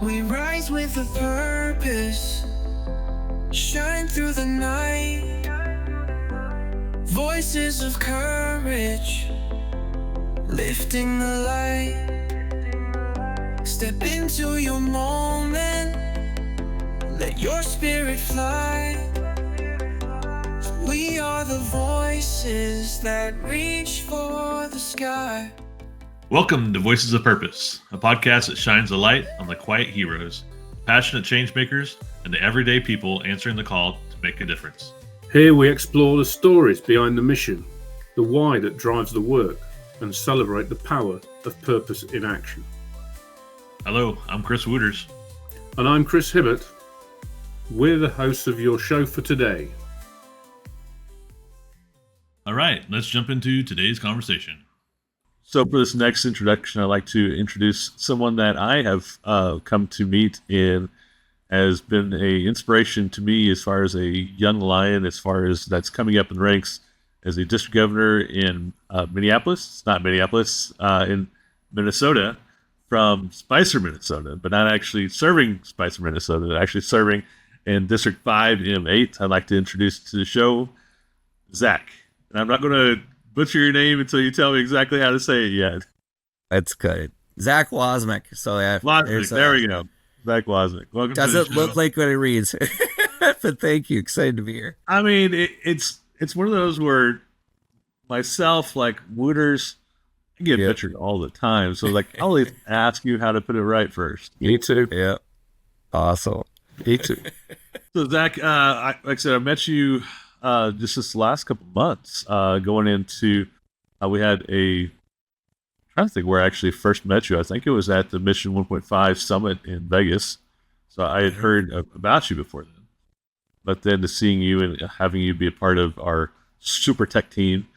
We rise with a purpose, shine through the night. Voices of courage, lifting the light. Step into your moment, let your spirit fly. We are the voices that reach for the sky. Welcome to Voices of Purpose, a podcast that shines a light on the quiet heroes, passionate change makers, and the everyday people answering the call to make a difference. Here we explore the stories behind the mission, the why that drives the work, and celebrate the power of purpose in action. Hello, I'm Chris Wooters. And I'm Chris Hibbert. We're the hosts of your show for today. All right, let's jump into today's conversation. So for this next introduction, I'd like to introduce someone that I have come to meet and has been an inspiration to me as far as a young lion, as far as that's coming up in the ranks as a district governor in in Minnesota, from Spicer, Minnesota, but not actually serving Spicer, Minnesota, actually serving in District 5 M8. I'd like to introduce to the show, Zach. And I'm not going to butcher your name until you tell me exactly how to say it yet. That's good. Zach Wosmek. So yeah, Wosmek, there we go. Zach Wosmek. Welcome to the show. Doesn't look like what it reads. But thank you. Excited to be here. I mean, it's one of those where myself, like Wooters, I get butchered all the time. So like, I'll always ask you how to put it right first. Me too. Yeah. Awesome. Me too. So Zach, like I said, I met you just this last couple months, going into, we had I'm trying to think where I actually first met you. I think it was at the Mission 1.5 Summit in Vegas. So I had heard about you before then. But then to seeing you and having you be a part of our super tech team,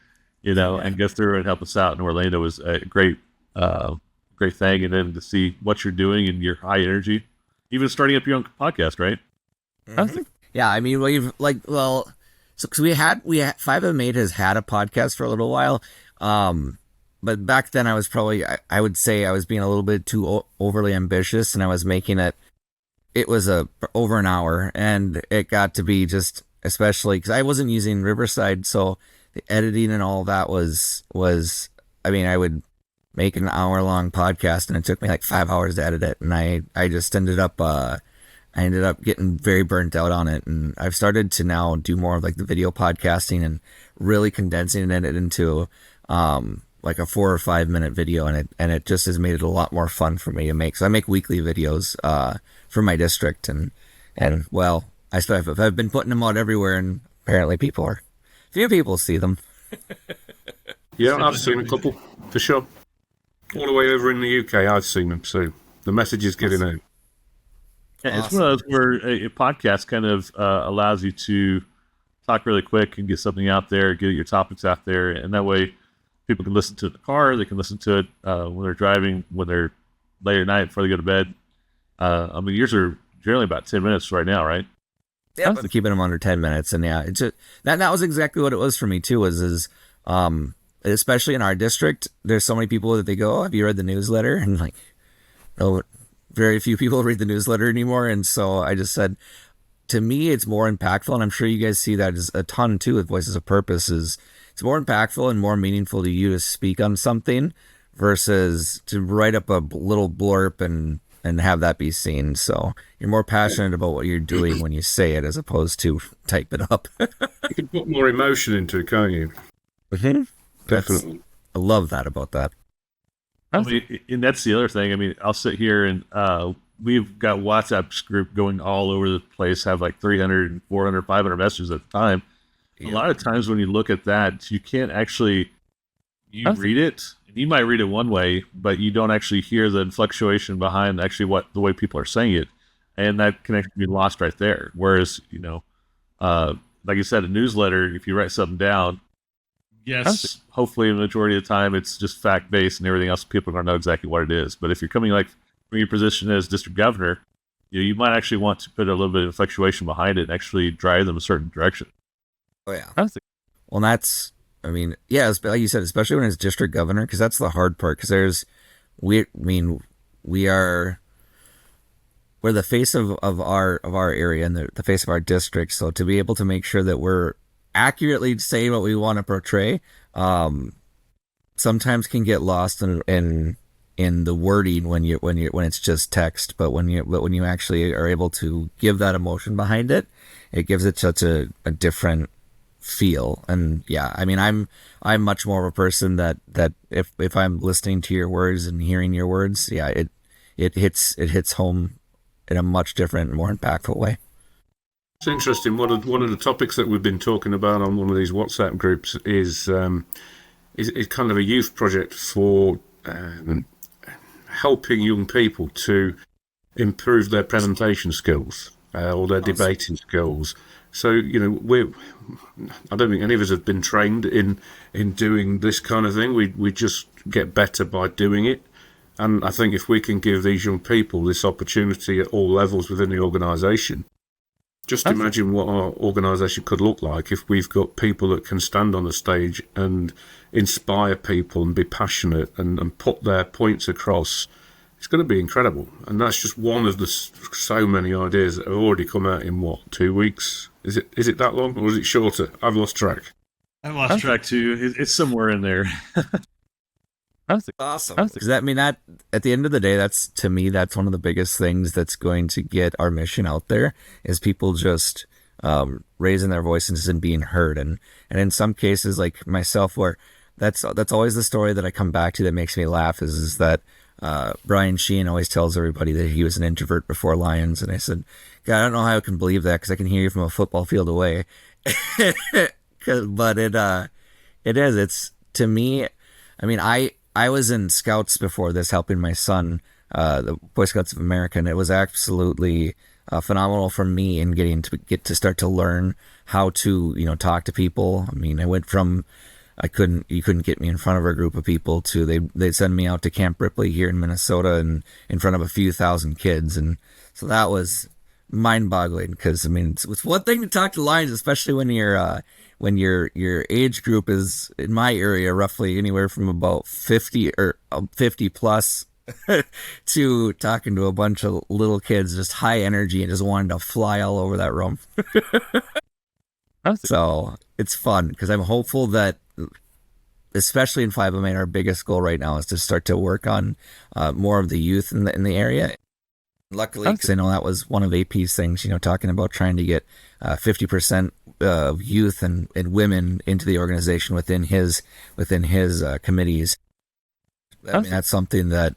and go through and help us out in Orlando was a great thing. And then to see what you're doing and your high energy, even starting up your own podcast, right? Mm-hmm. Yeah, I mean, so because we had 5M8 has had a podcast for a little while, but back then I was probably, I would say I was being a little bit too overly ambitious, and I was making it was over an hour, and it got to be just, especially because I wasn't using Riverside, so the editing and all that was I mean, I would make an hour-long podcast, and it took me like 5 hours to edit it, and I just ended up getting very burnt out on it, and I've started to now do more of like the video podcasting and really condensing it into like a 4 or 5 minute video, and it just has made it a lot more fun for me to make. So I make weekly videos for my district, and well, I've been putting them out everywhere, and apparently few people see them. Yeah, I've seen a couple for sure. All the way over in the UK, I've seen them, so the message is getting out. Yeah, awesome. It's one of those where a podcast kind of allows you to talk really quick and get something out there, get your topics out there, and that way people can listen to it in the car, they can listen to it when they're driving, when they're late at night before they go to bed. I mean, yours are generally about 10 minutes right now, right? Yeah, but keeping them under 10 minutes, and yeah, it's just, that was exactly what it was for me too. Especially in our district, there's so many people that they go, "Oh, have you read the newsletter?" And like, no. Very few people read the newsletter anymore, and so I just said, to me, it's more impactful, and I'm sure you guys see that as a ton too with Voices of Purpose. It's more impactful and more meaningful to you to speak on something versus to write up a little blurb and have that be seen. So you're more passionate about what you're doing when you say it as opposed to type it up. You can put more emotion into it, can't you? Mm-hmm. Definitely. I love that about that. I mean, and that's the other thing. I mean, I'll sit here and we've got WhatsApp group going all over the place, have like 300, 400, 500 messages at the time. Yeah. A lot of times when you look at that, you can't actually, read it, and you might read it one way, but you don't actually hear the fluctuation behind actually the way people are saying it. And that can actually be lost right there. Whereas, like you said, a newsletter, if you write something down, yes, hopefully the majority of the time it's just fact-based and everything else, people are going to know exactly what it is. But if you're coming like from your position as district governor, you might actually want to put a little bit of fluctuation behind it and actually drive them a certain direction. Oh yeah. I think Well, that's, I mean, yeah, like you said, especially when it's district governor, because that's the hard part. Because we're the face of our area and the face of our district. So to be able to make sure that we're accurately saying what we want to portray, sometimes can get lost in the wording when it's just text. But when you actually are able to give that emotion behind it, it gives it such a different feel. And yeah, I mean, I'm much more of a person that if I'm listening to your words and hearing your words, yeah, it hits home in a much different, more impactful way. It's interesting. One of the topics that we've been talking about on one of these WhatsApp groups is kind of a youth project for helping young people to improve their presentation skills or their debating skills. So, I don't think any of us have been trained in doing this kind of thing. We just get better by doing it. And I think if we can give these young people this opportunity at all levels within the organisation, just imagine what our organisation could look like if we've got people that can stand on the stage and inspire people and be passionate and put their points across. It's going to be incredible. And that's just one of the so many ideas that have already come out in, 2 weeks? Is it that long, or is it shorter? I've lost track. I've lost track too. It's somewhere in there. That's awesome. Because that at the end of the day, that's one of the biggest things that's going to get our mission out there is people just raising their voices and being heard. And in some cases, like myself, where that's always the story that I come back to that makes me laugh is that Brian Sheen always tells everybody that he was an introvert before Lions. And I said, God, I don't know how I can believe that because I can hear you from a football field away. But it is. It's, to me, I mean, I was in Scouts before this, helping my son, the Boy Scouts of America, and it was absolutely phenomenal for me in getting to start to learn how to, talk to people. I mean, I went from you couldn't get me in front of a group of people to they'd send me out to Camp Ripley here in Minnesota and in front of a few thousand kids, and so that was mind-boggling because I mean it's one thing to talk to Lions, especially when your age group is in my area roughly anywhere from about 50 or 50 plus to talking to a bunch of little kids, just high energy and just wanting to fly all over that room. So it's fun because I'm hopeful that, especially in 508, our biggest goal right now is to start to work on more of the youth in the area. Luckily, because I know that was one of AP's things, talking about trying to get 50% of youth and women into the organization within his committees. I mean, that's something that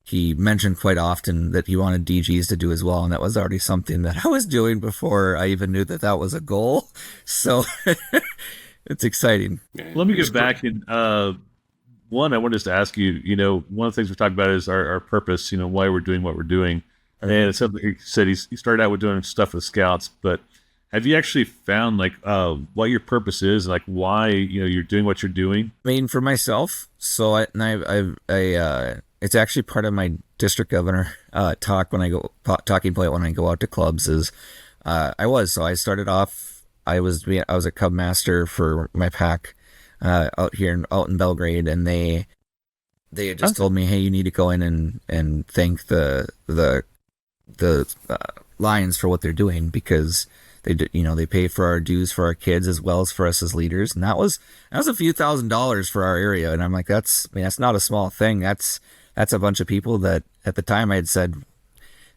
he mentioned quite often that he wanted DGs to do as well, and that was already something that I was doing before I even knew that was a goal. So it's exciting. Let me get back in. One, I wanted to ask you, one of the things we talked about is our purpose, why we're doing what we're doing. And it's something he said he started out with doing stuff with Scouts, but have you actually found what your purpose is, like why, you're doing what you're doing? I mean, for myself, so it's actually part of my district governor talk when I go talking point when I go out to clubs is I started off, I was a Cub master for my pack out in Belgrade, and they had just told me, hey, you need to go in and thank the Lions for what they're doing because they pay for our dues for our kids as well as for us as leaders, and that was a few $1,000s for our area, and I'm like, that's not a small thing. That's a bunch of people that at the time I had said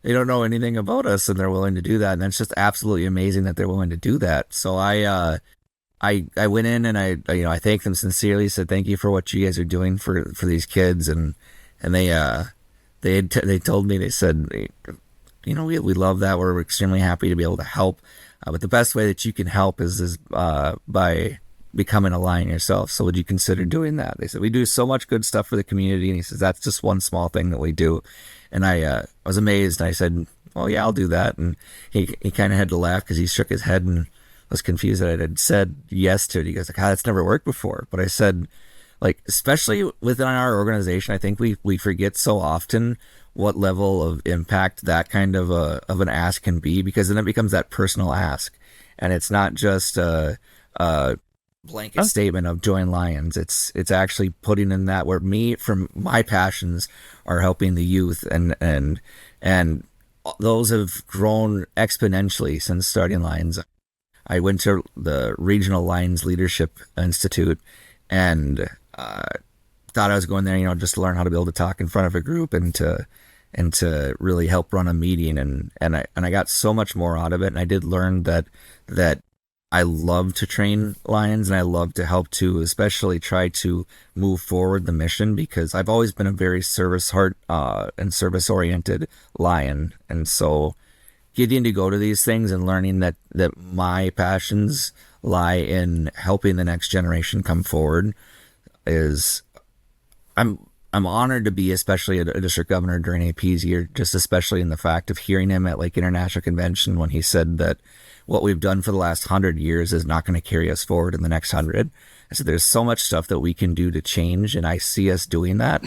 they don't know anything about us and they're willing to do that, and that's just absolutely amazing that they're willing to do that. So I went in and I thanked them sincerely, said thank you for what you guys are doing for these kids, and they told me, they said, we love that, we're extremely happy to be able to help, but the best way that you can help is by becoming a Lion yourself. So would you consider doing that? They said, we do so much good stuff for the community, and he says that's just one small thing that we do. And I was amazed. I said, well, yeah, I'll do that. And he kind of had to laugh because he shook his head and was confused that I had said yes to it. He goes, that's never worked before. But I said, especially within our organization, I think we forget so often what level of impact that kind of an ask can be, because then it becomes that personal ask, and it's not just a blanket statement of join Lions. It's actually putting in that where from my passions are helping the youth, and those have grown exponentially since starting Lions. I went to the Regional Lions Leadership Institute and thought I was going there, just to learn how to be able to talk in front of a group and to really help run a meeting, and I got so much more out of it. And I did learn that I love to train Lions, and I love to help to especially try to move forward the mission, because I've always been a very service heart and service oriented Lion. And so getting to go to these things and learning that my passions lie in helping the next generation come forward is, I'm honored to be, especially a district governor during AP's year, just especially in the fact of hearing him at like International Convention when he said that what we've done for the last 100 years is not going to carry us forward in the next 100. I said, there's so much stuff that we can do to change, and I see us doing that.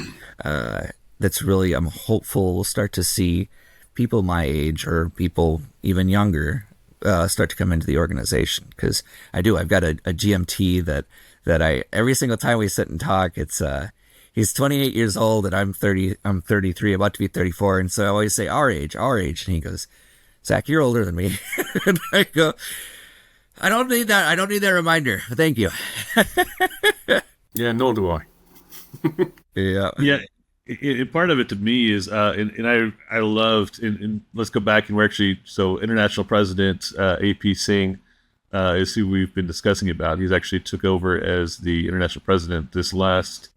That's really, I'm hopeful we'll start to see people my age or people even younger start to come into the organization, because I've got a GMT that I, every single time we sit and talk, it's he's 28 years old and I'm 33, about to be 34, and so I always say our age, and he goes, Zach, you're older than me. And I go, I don't need that reminder. Thank you. Yeah, nor do I. Yeah. Part of it to me is, and I loved, and let's go back, and we're actually, so International President AP Singh is who we've been discussing about. He's actually took over as the International President this last,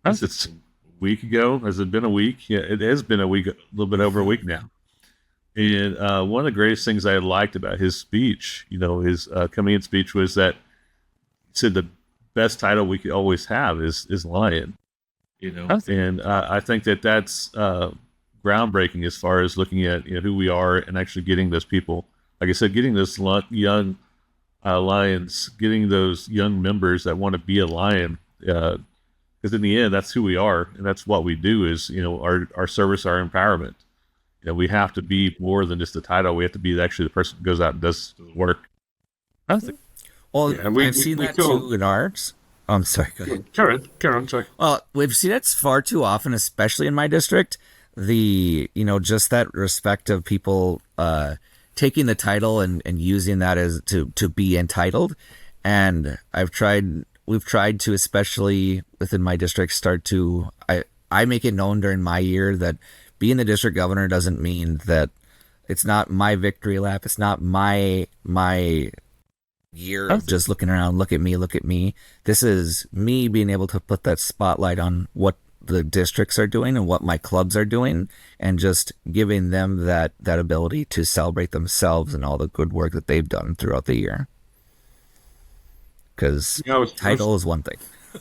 it's a week ago. Has it been a week? Yeah, it has been a week, a little bit over a week now. And one of the greatest things I liked about his speech, his coming in speech, was that he said the best title we could always have is Lion. And I think that's groundbreaking as far as looking at who we are and actually getting those people, like I said, getting those young Lions, getting those young members that want to be a Lion, because in the end, that's who we are, and that's what we do is our service, our empowerment. We have to be more than just a title. We have to be actually the person who goes out and does the work. Well, yeah, I've seen that too in ours. Oh, I'm sorry, go ahead. Carry on, sorry. Well, we've seen it far too often, especially in my district. Just that respect of people taking the title and using that as to be entitled. And we've tried to, especially within my district, I make it known during my year that being the district governor doesn't mean that it's not my victory lap. It's not my year of just looking around, look at me. This is me being able to put that spotlight on what the districts are doing and what my clubs are doing, and just giving them that ability to celebrate themselves and all the good work that they've done throughout the year. Because title is one thing.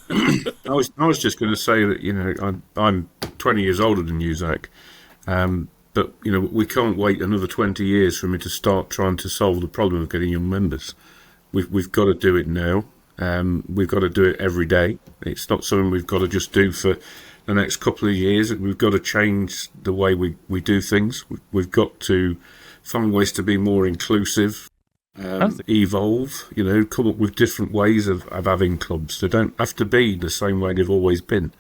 I was just going to say that I'm 20 years older than you, Zach, but we can't wait another 20 years for me to start trying to solve the problem of getting young members. We've got to do it now. We've got to do it every day. It's not something we've got to just do for the next couple of years. We've got to change the way we do things. We've got to find ways to be more inclusive. Evolve, come up with different ways of having clubs. They don't have to be the same way they've always been.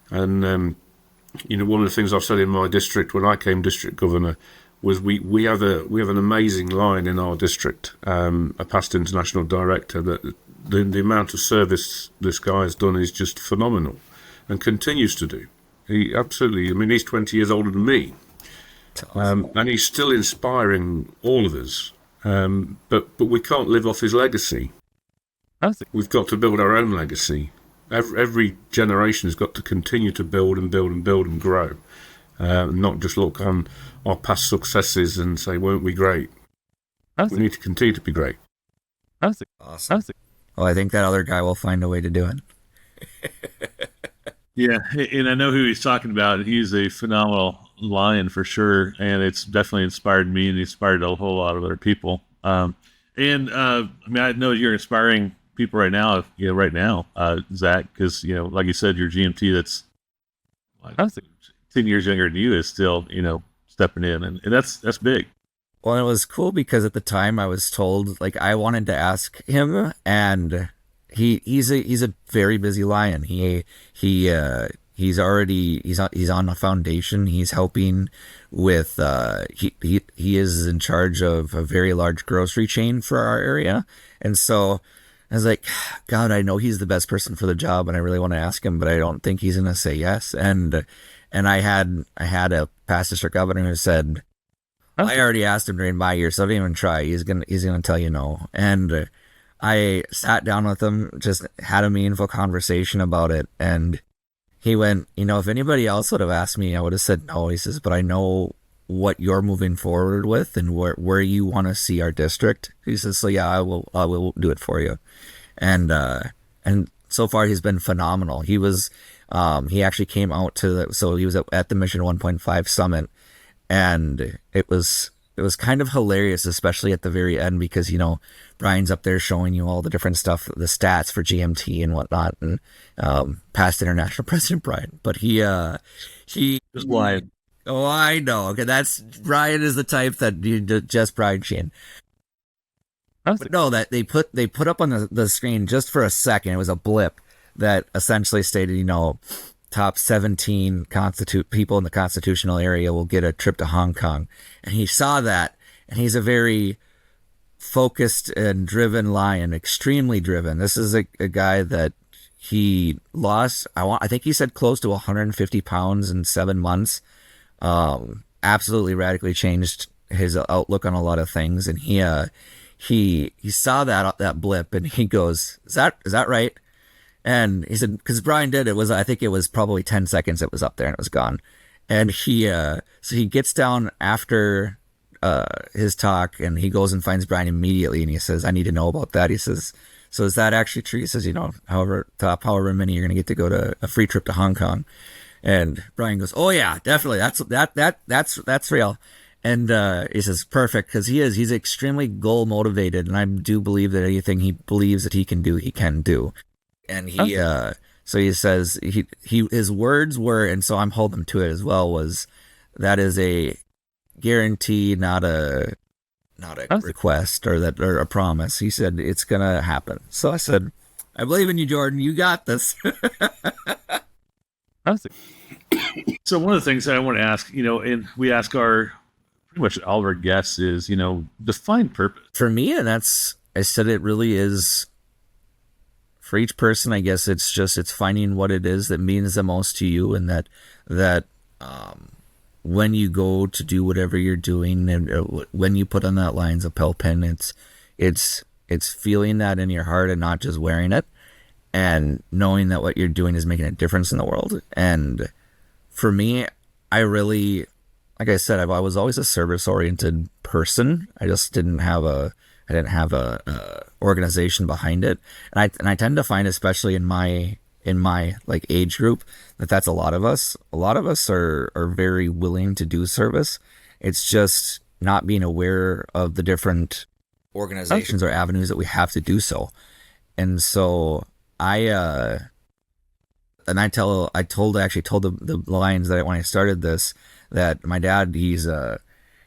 And one of the things I've said in my district when I came district governor was we have an amazing line in our district, a past international director, that the amount of service this guy has done is just phenomenal, and continues to do. He absolutely, he's 20 years older than me, and he's still inspiring all of us. But we can't live off his legacy. We've got to build our own legacy. Every generation has got to continue to build and build and build and grow, not just look on our past successes and say, weren't we great? We need to continue to be great. Awesome. Well, I think that other guy will find a way to do it. Yeah, and I know who he's talking about. He's a phenomenal Lion for sure, and it's definitely inspired me and inspired a whole lot of other people. I know you're inspiring people right now, Zach, because like you said, your GMT, that's 10 years younger than you is still, stepping in. And that's big. Well, it was cool because at the time I was told, like, I wanted to ask him, and he's a very busy lion. He's on a foundation. He's helping with he is in charge of a very large grocery chain for our area, and so I was like, God, I know he's the best person for the job, and I really want to ask him, but I don't think he's gonna say yes. And I had a past district governor who said, I already asked him during my year, so don't even try. He's gonna tell you no. And I sat down with him, just had a meaningful conversation about it, and he went, if anybody else would have asked me, I would have said no. He says, but I know what you're moving forward with and where you want to see our district. He says, so yeah, I will do it for you. And so far he's been phenomenal. He he actually came out so he was at the Mission 1.5 summit, and it was kind of hilarious, especially at the very end, because Brian's up there showing you all the different stuff, the stats for GMT and whatnot, and past international president Brian. But he Just lying. Oh, I know. Okay, Brian is the type that just Brian Sheen. But no, that they put up on the screen just for a second. It was a blip that essentially stated, top 17 people in the constitutional area will get a trip to Hong Kong. And he saw that, and he's a very focused and driven lion, extremely driven. This is a guy that he lost, I think he said close to 150 pounds in 7 months. Absolutely radically changed his outlook on a lot of things. And he saw that blip, and he goes, is that right? And he said, because Brian did, I think it was probably 10 seconds it was up there and it was gone. And so he gets down after his talk, and he goes and finds Brian immediately, and he says, I need to know about that. He says, so is that actually true? He says, however many you're going to get to go to a free trip to Hong Kong. And Brian goes, oh yeah, definitely. That's real. And he says, perfect, because he's extremely goal motivated, and I do believe that anything he believes that he can do, he can do. And so he says his words were, and so I'm holding him to it as well, was that is a guarantee, not a request or a promise. He said it's gonna happen. So I said, I believe in you, Jordan. You got this. So one of the things that I want to ask, and we ask pretty much all of our guests is, define purpose. For me, and I said it really is. For each person, I guess it's finding what it is that means the most to you, and that when you go to do whatever you're doing, and when you put on that Lions lapel pin, it's feeling that in your heart and not just wearing it, and knowing that what you're doing is making a difference in the world. And for me, I really, like I said, I was always a service-oriented person. I just didn't have a organization behind it, and I tend to find, especially in my like age group, that's a lot of us. A lot of us are very willing to do service. It's just not being aware of the different organizations or avenues that we have to do so. And so I told the Lions that when I started this, that my dad,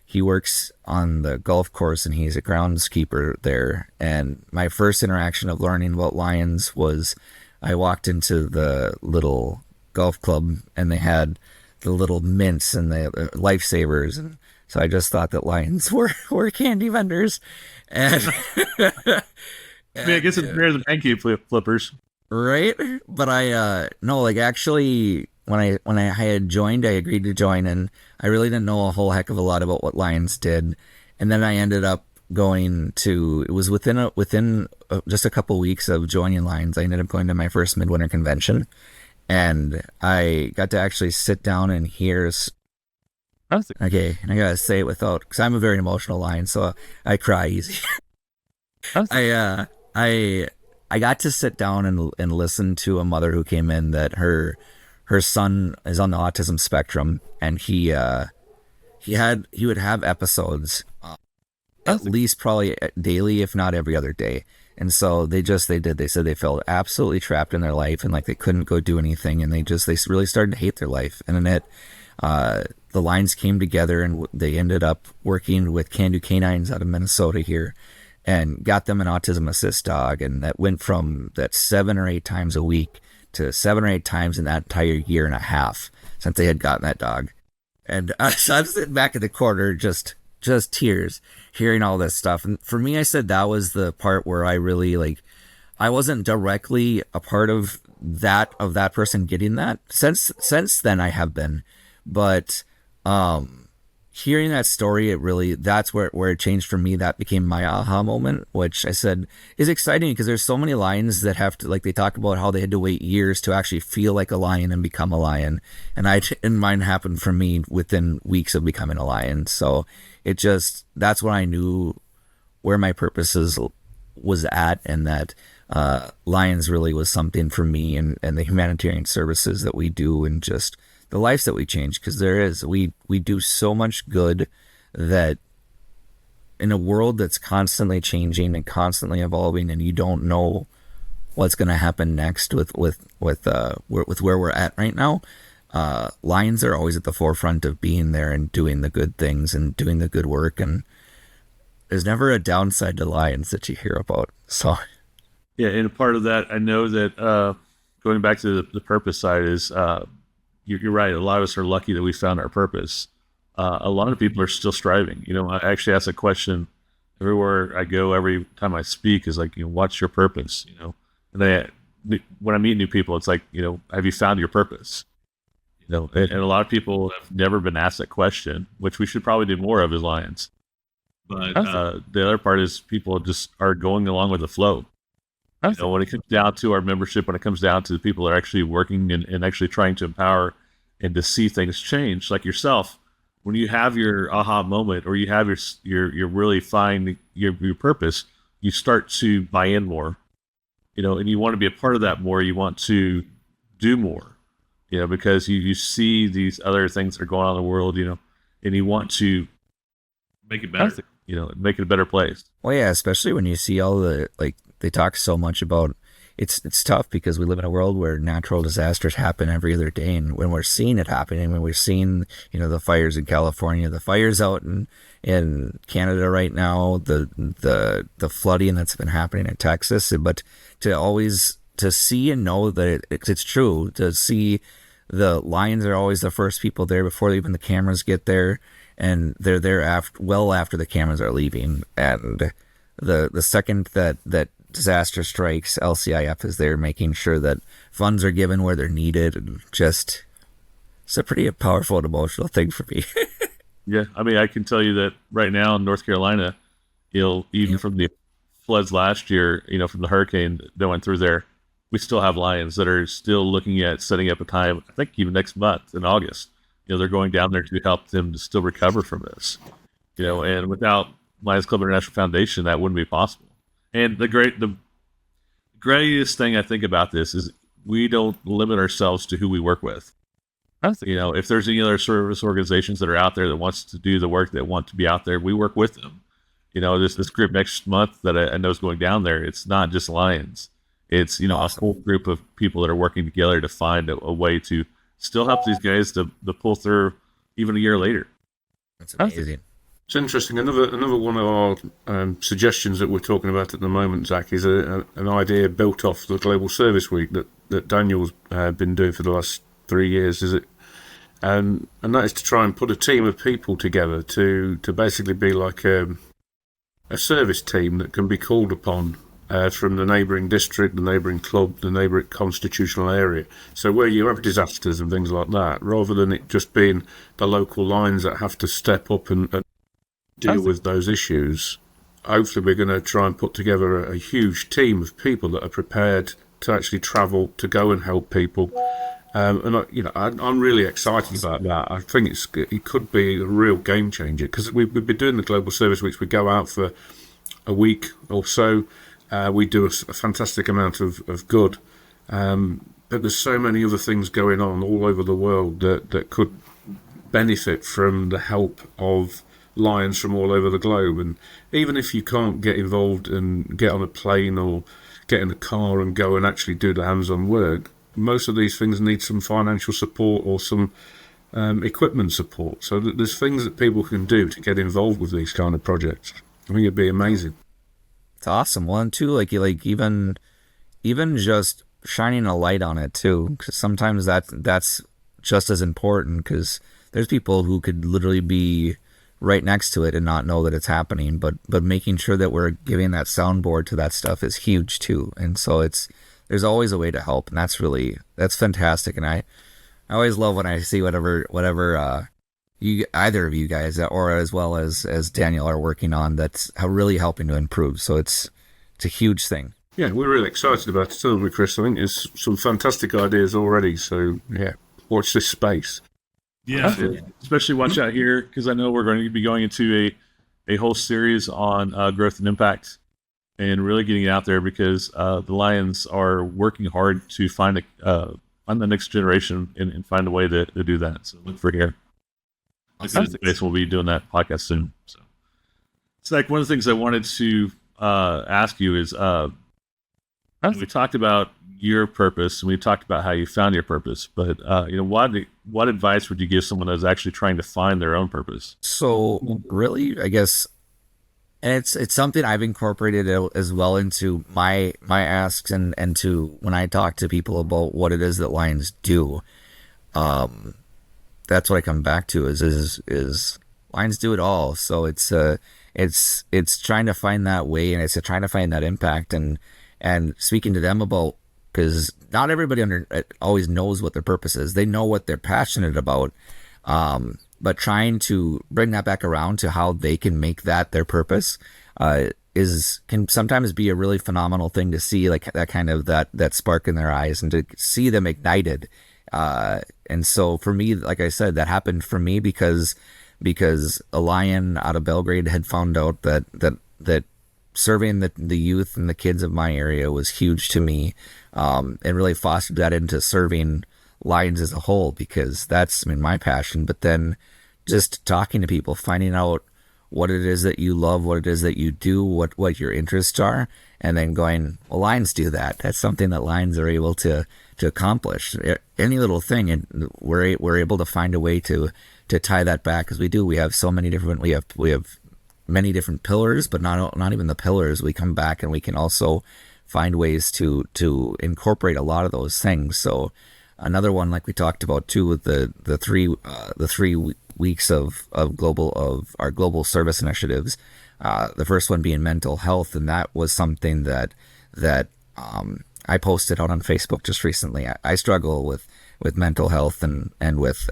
he works on the golf course, and he's a groundskeeper there. And my first interaction of learning about lions was I walked into the little golf club, and they had the little mints and the lifesavers. And so I just thought that lions were candy vendors. And I guess it's better than pancake flippers. Right? But actually, when I had joined, I agreed to join, and I really didn't know a whole heck of a lot about what Lions did. And then I ended up going to, it was within just a couple weeks of joining Lions, I ended up going to my first midwinter convention, and I got to actually sit down and hear. Okay, and I gotta say it because I'm a very emotional Lion, so I cry easy. I got to sit down and listen to a mother who came in that her son is on the autism spectrum, and he would have episodes at least probably daily, if not every other day. And so they said they felt absolutely trapped in their life, and like they couldn't go do anything, and they really started to hate their life. And then The lions came together and they ended up working with Can Do Canines out of Minnesota here and got them an autism assist dog. And that went from that 7 or 8 times a week to 7 or 8 times in that entire year and a half since they had gotten that dog. And so I'm sitting back in the corner, just tears, hearing all this stuff. And for me, I said that was the part where I really I wasn't directly a part of that person getting that. Since then I have been, but hearing that story, that's where it changed for me. That became my aha moment, which I said is exciting because there's so many lions that have to, they talk about how they had to wait years to actually feel like a lion and become a lion. And mine happened for me within weeks of becoming a lion. So that's when I knew where my purposes was at, and that lions really was something for me, and the humanitarian services that we do, and just the lives that we change, because we do so much good that in a world that's constantly changing and constantly evolving, and you don't know what's going to happen next with where we're at right now. Lions are always at the forefront of being there and doing the good things and doing the good work, and there's never a downside to lions that you hear about. So yeah, and a part of that, I know that going back to the purpose side is you're right. A lot of us are lucky that we found our purpose. A lot of people are still striving. I actually ask a question everywhere I go, every time I speak, is what's your purpose? And when I meet new people, it's have you found your purpose? And a lot of people have never been asked that question, which we should probably do more of as Lions. But the other part is people just are going along with the flow. When it comes down to our membership, when it comes down to the people that are actually working and actually trying to empower and to see things change, like yourself, when you have your aha moment, or you have your really find your purpose, you start to buy in more, and you want to be a part of that more. You want to do more, because you see these other things that are going on in the world, and you want to make it better, make it a better place. Well, yeah, especially when you see all the, they talk so much about, it's tough because we live in a world where natural disasters happen every other day. And when we're seeing it happening, when we're seeing, the fires in California, the fires out in Canada right now, the flooding that's been happening in Texas, but to see and know that it's true, to see the lions are always the first people there before even the cameras get there. And they're there after the cameras are leaving. And the second that disaster strikes, LCIF is there making sure that funds are given where they're needed. And just, it's a pretty powerful and emotional thing for me. Yeah, I can tell you that right now in North Carolina, even from the floods last year, from the hurricane that went through there, we still have lions that are still looking at setting up a time, I think even next month in August. They're going down there to help them to still recover from this. And without Lions Club International Foundation, that wouldn't be possible. And the greatest thing I think about this is we don't limit ourselves to who we work with. If there's any other service organizations that are out there that wants to do the work, that want to be out there, we work with them. This group next month that I know is going down there, it's not just Lions. It's, awesome. A whole group of people that are working together to find a way to still help these guys to pull through even a year later. That's amazing. It's interesting. Another one of our suggestions that we're talking about at the moment, Zach, is an idea built off the Global Service Week that Daniel's been doing for the last 3 years. And that is to try and put a team of people together to basically be like a service team that can be called upon from the neighbouring district, the neighbouring club, the neighbouring constitutional area. So where you have disasters and things like that, rather than it just being the local lines that have to step up and deal with those issues, hopefully we're going to try and put together a huge team of people that are prepared to actually travel to go and help people. I'm really excited about that. I think it could be a real game changer, because we've been doing the Global Service Weeks. We go out for a week or so. We do a fantastic amount of good, but there's so many other things going on all over the world that could benefit from the help of Lions from all over the globe. And even if you can't get involved and get on a plane or get in a car and go and actually do the hands-on work, most of these things need some financial support or some equipment support. So that there's things that people can do to get involved with these kind of projects. I think it'd be amazing. It's awesome. One too, like even just shining a light on it too, because sometimes that's just as important, because there's people who could literally be right next to it and not know that it's happening, but making sure that we're giving that soundboard to that stuff is huge too. And so there's always a way to help, and that's fantastic. And I always love when I see whatever you, either of you guys, or as well as Daniel, are working on, that's really helping to improve. So it's a huge thing. Yeah, we're really excited about it, aren't we, Chris? I think there's some fantastic ideas already. So yeah, watch this space. Yeah. Especially watch out here, because I know we're going to be going into a whole series on growth and impact, and really getting it out there, because the Lions are working hard to find the next generation and find a way to do that. So look for here. We'll be doing that podcast soon. So it's like one of the things I wanted to ask you is, we talked about your purpose, and we talked about how you found your purpose, but what advice would you give someone that's actually trying to find their own purpose? So really, I guess, and it's something I've incorporated as well into my asks and to when I talk to people about what it is that Lions do. That's what I come back to is Lions do it all. So it's trying to find that way, and it's trying to find that impact, and speaking to them about, because not everybody always knows what their purpose is. They know what they're passionate about, but trying to bring that back around to how they can make that their purpose can sometimes be a really phenomenal thing to see, like that kind of that spark in their eyes, and to see them ignited. And so for me, like I said, that happened for me because a Lion out of Belgrade had found out that serving the youth and the kids of my area was huge to me, and really fostered that into serving Lions as a whole, because that's, my passion. But then just talking to people, finding out what it is that you love, what it is that you do, what your interests are, and then going, well, Lions do that. That's something that Lions are able to accomplish. Any little thing, and we're able to find a way to tie that back, because we have so many different, we have many different pillars, but not even the pillars. We come back and we can also find ways to incorporate a lot of those things. So another one, like we talked about too, with the 3 weeks of our global service initiatives. The first one being mental health, and that was something that I posted out on Facebook just recently. I struggle with mental health and with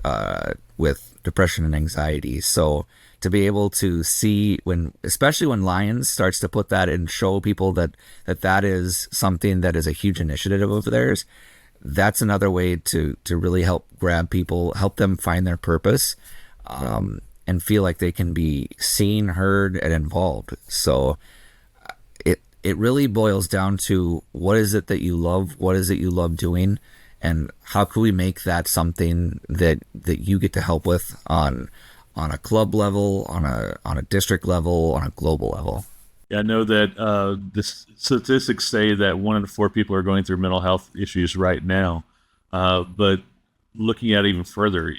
depression and anxiety. So to be able to see, especially when Lions starts to put that and show people that is something that is a huge initiative of theirs, that's another way to really help grab people, help them find their purpose, and feel like they can be seen, heard, and involved. So it really boils down to, what is it that you love? What is it you love doing? And how can we make that something that you get to help with on a club level, on a district level, on a global level? Yeah, I know that the statistics say that 1 in 4 people are going through mental health issues right now. But looking at it even further,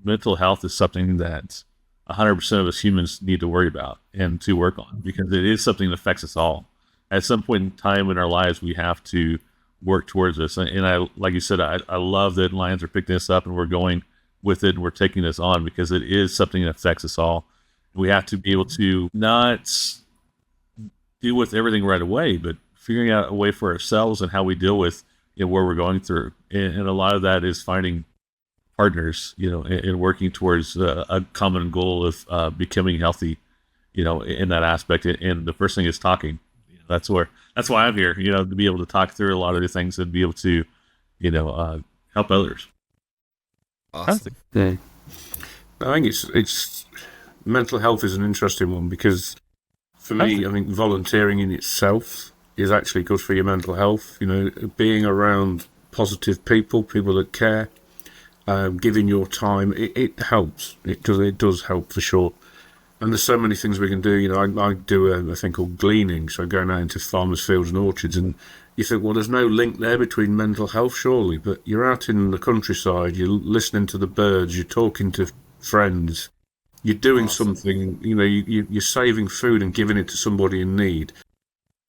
mental health is something that 100% of us humans need to worry about and to work on, because it is something that affects us all. At some point in time in our lives, we have to work towards this. And I, like you said, I love that Lions are picking this up and we're going with it and we're taking this on, because it is something that affects us all. We have to be able to not deal with everything right away, but figuring out a way for ourselves and how we deal with where we're going through. And a lot of that is finding partners, and working towards a common goal of becoming healthy, in that aspect. And the first thing is talking. That's why I'm here, to be able to talk through a lot of the things and be able to, help others. Awesome. Yeah. I think it's mental health is an interesting one, because for me, I think volunteering in itself is actually good for your mental health. Being around positive people that care, giving your time, it helps. It does help for sure. And there's so many things we can do. You know, I do a thing called gleaning, so going out into farmers' fields and orchards, and you think, well, there's no link there between mental health, surely. But you're out in the countryside, you're listening to the birds, you're talking to friends, you're doing something. You know, you're saving food and giving it to somebody in need.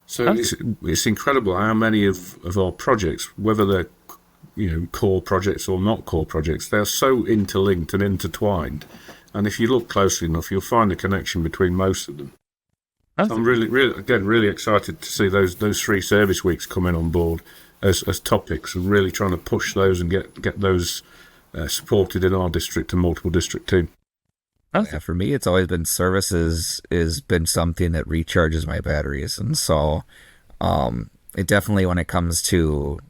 So it's incredible how many of our projects, whether they're core projects or not core projects, they're so interlinked and intertwined. And if you look closely enough, you'll find a connection between most of them. I'm really excited to see those 3 service weeks coming on board as topics, and really trying to push those and get those supported in our district and multiple district team. Yeah, for me, it's always been services has been something that recharges my batteries, and so it definitely, when it comes to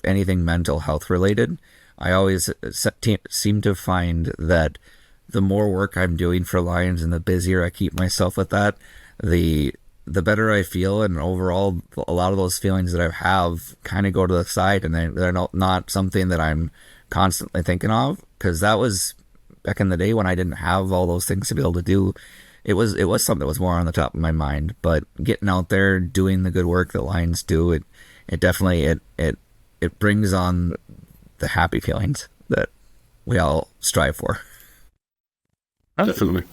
anything mental health related, I always seem to find that the more work I'm doing for Lions and the busier I keep myself with that, the better I feel, and overall a lot of those feelings that I have kind of go to the side, and they're not something that I'm constantly thinking of, because that was back in the day when I didn't have all those things to be able to do. It was something that was more on the top of my mind. But getting out there, doing the good work that Lions do, it definitely it brings on the happy feelings that we all strive for. Definitely.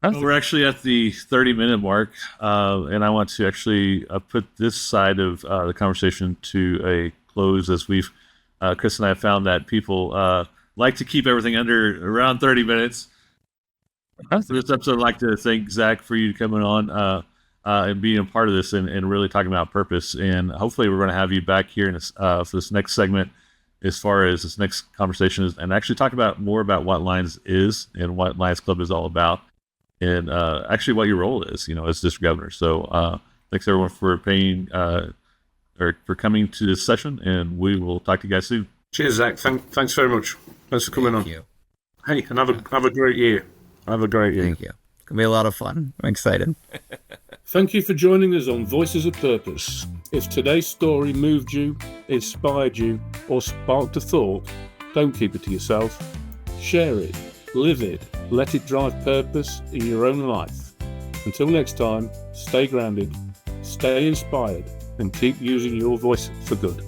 Well, we're actually at the 30-minute mark, and I want to actually put this side of the conversation to a close, as we've Chris and I have found that people like to keep everything under around 30 minutes. For this episode, I'd like to thank Zach for you coming on and being a part of this and really talking about purpose. And hopefully we're going to have you back here in this, for this next segment, as far as this next conversation is, and actually talk about more about what Lions is and what Lions Club is all about, and actually what your role is, as district governor. So thanks everyone for paying or for coming to this session, and we will talk to you guys soon. Cheers, Zach. Thanks very much. Thanks for coming on. Thank you. Hey, and have a great year. Have a great year. Thank you. It's going to be a lot of fun. I'm excited. Thank you for joining us on Voices of Purpose. If today's story moved you, inspired you, or sparked a thought, don't keep it to yourself. Share it, live it, let it drive purpose in your own life. Until next time, stay grounded, stay inspired, and keep using your voice for good.